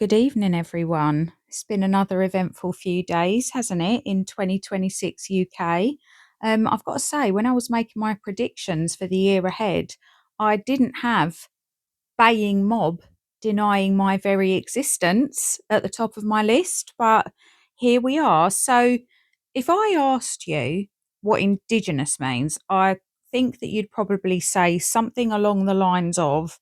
Good evening, everyone. It's been another eventful few days, hasn't it, in 2026 UK? I've got to say, when I was making my predictions for the year ahead, I didn't have baying mob denying my very existence at the top of my list, but here we are. So, if I asked you what Indigenous means, I think that you'd probably say something along the lines of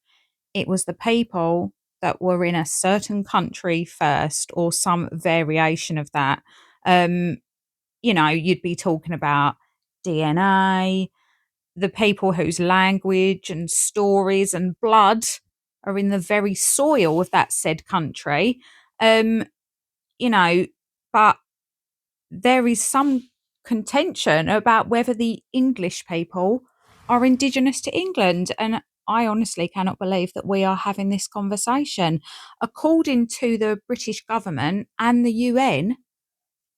it was the people that were in a certain country first or some variation of that. Um, you'd be talking about DNA, the people whose language and stories and blood are in the very soil of that said country. Um, you know, but there is some contention about whether the English people are indigenous to England. And I honestly cannot believe that we are having this conversation. According to the British government and the UN,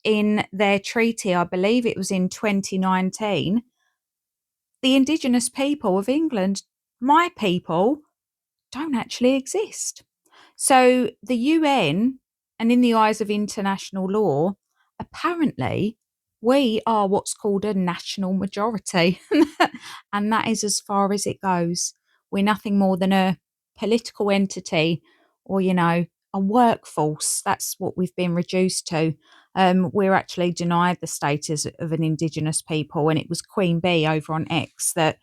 in their treaty, I believe it was in 2019, the indigenous people of England, my people, don't actually exist. So the UN, and in the eyes of international law, apparently we are what's called a national majority. And that is as far as it goes. We're nothing more than a political entity or, a workforce. That's what we've been reduced to. We're actually denied the status of an Indigenous people. And it was Queen Bee over on X that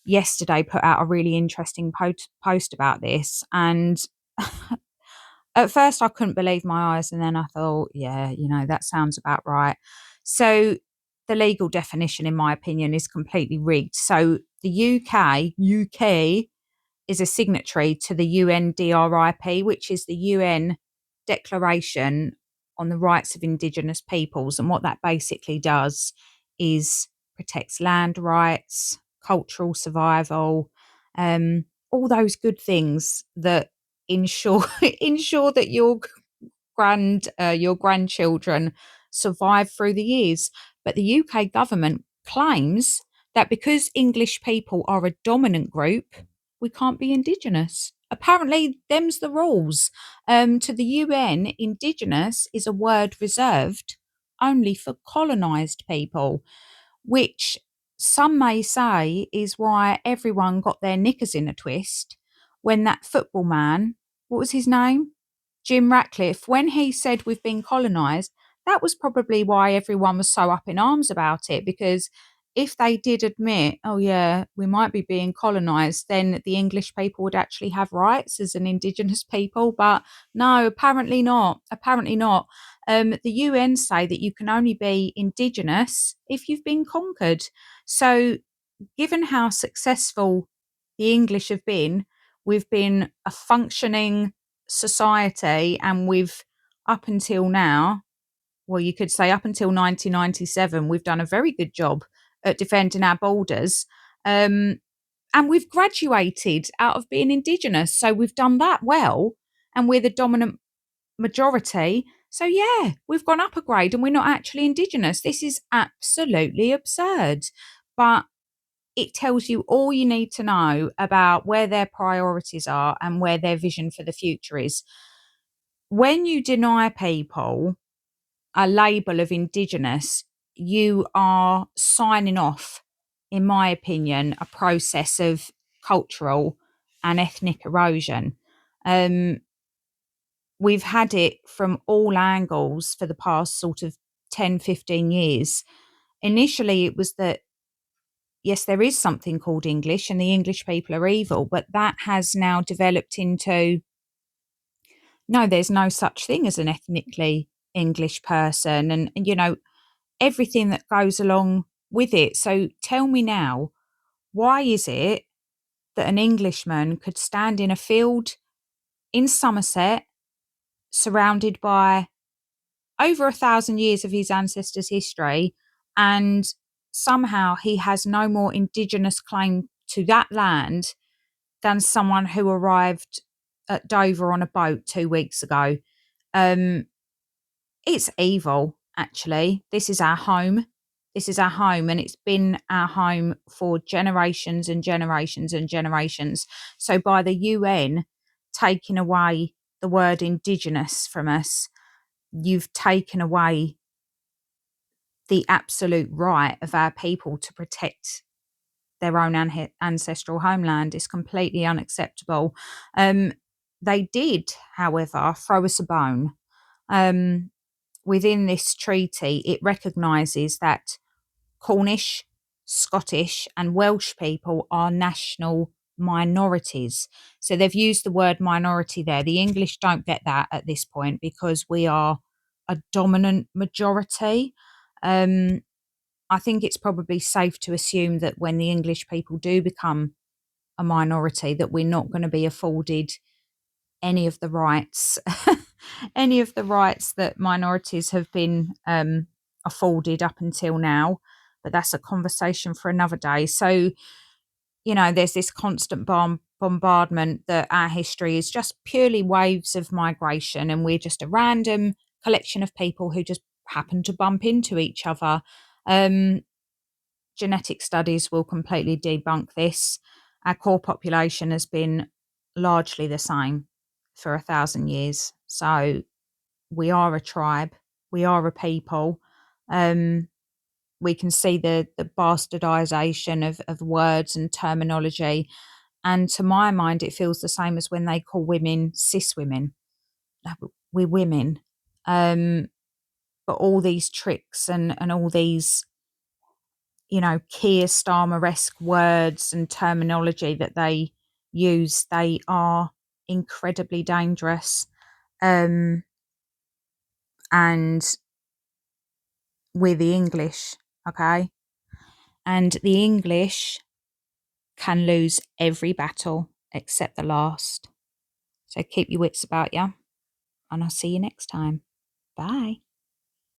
yesterday put out a really interesting post about this. And at first, I couldn't believe my eyes. And then I thought, yeah, that sounds about right. So the legal definition, in my opinion, is completely rigged. So the UK is a signatory to the UNDRIP, which is the UN Declaration on the Rights of Indigenous Peoples. And what that basically does is protects land rights, cultural survival, all those good things that ensure ensure that your grandchildren survive through the years. But the UK government claims that because English people are a dominant group, we can't be Indigenous. Apparently, them's the rules. To the UN, Indigenous is a word reserved only for colonised people, which some may say is why everyone got their knickers in a twist when that football man, what was his name? Jim Ratcliffe, when he said we've been colonised, that was probably why everyone was so up in arms about it. Because if they did admit, oh, yeah, we might be being colonised, then the English people would actually have rights as an Indigenous people. But no, apparently not. Apparently not. The UN say that you can only be Indigenous if you've been conquered. So, given how successful the English have been, we've been a functioning society, and we've up until now, well, you could say up until 1997, we've done a very good job at defending our borders. And we've graduated out of being Indigenous. So we've done that well, and we're the dominant majority. So, yeah, we've gone up a grade and we're not actually Indigenous. This is absolutely absurd. But it tells you all you need to know about where their priorities are and where their vision for the future is. When you deny people a label of Indigenous, you are signing off, in my opinion, a process of cultural and ethnic erosion. Um, we've had it from all angles for the past sort of 10, 15 years. Initially, it was that yes, there is something called English and the English people are evil, but that has now developed into no, there's no such thing as an ethnically English person and everything that goes along with it. So tell me now, why is it that an Englishman could stand in a field in Somerset surrounded by over 1,000 years of his ancestors' history, and somehow he has no more Indigenous claim to that land than someone who arrived at Dover on a boat 2 weeks ago? Um, it's evil, actually. This is our home. This is our home, and it's been our home for generations and generations and generations. So, by the UN taking away the word indigenous from us, you've taken away the absolute right of our people to protect their own ancestral homeland. Is completely unacceptable. They did, however, throw us a bone. Um, Within this treaty, it recognises that Cornish, Scottish, and Welsh people are national minorities. So they've used the word minority there. The English don't get that at this point because we are a dominant majority. Um, I think it's probably safe to assume that when the English people do become a minority, that we're not going to be afforded any of the rights, any of the rights that minorities have been afforded up until now. But that's a conversation for another day. So, there's this constant bombardment that our history is just purely waves of migration, and we're just a random collection of people who just happen to bump into each other. Um, Genetic studies will completely debunk this. Our core population has been largely the same for 1,000 years. So we are a tribe, we are a people. Um, we can see the bastardization of words and terminology. And to my mind, it feels the same as when they call women cis women. We're women. But all these tricks and all these Keir Starmer-esque words and terminology that they use, they are incredibly dangerous. And we're the English, okay? And the English can lose every battle except the last. So keep your wits about you, and I'll see you next time. Bye.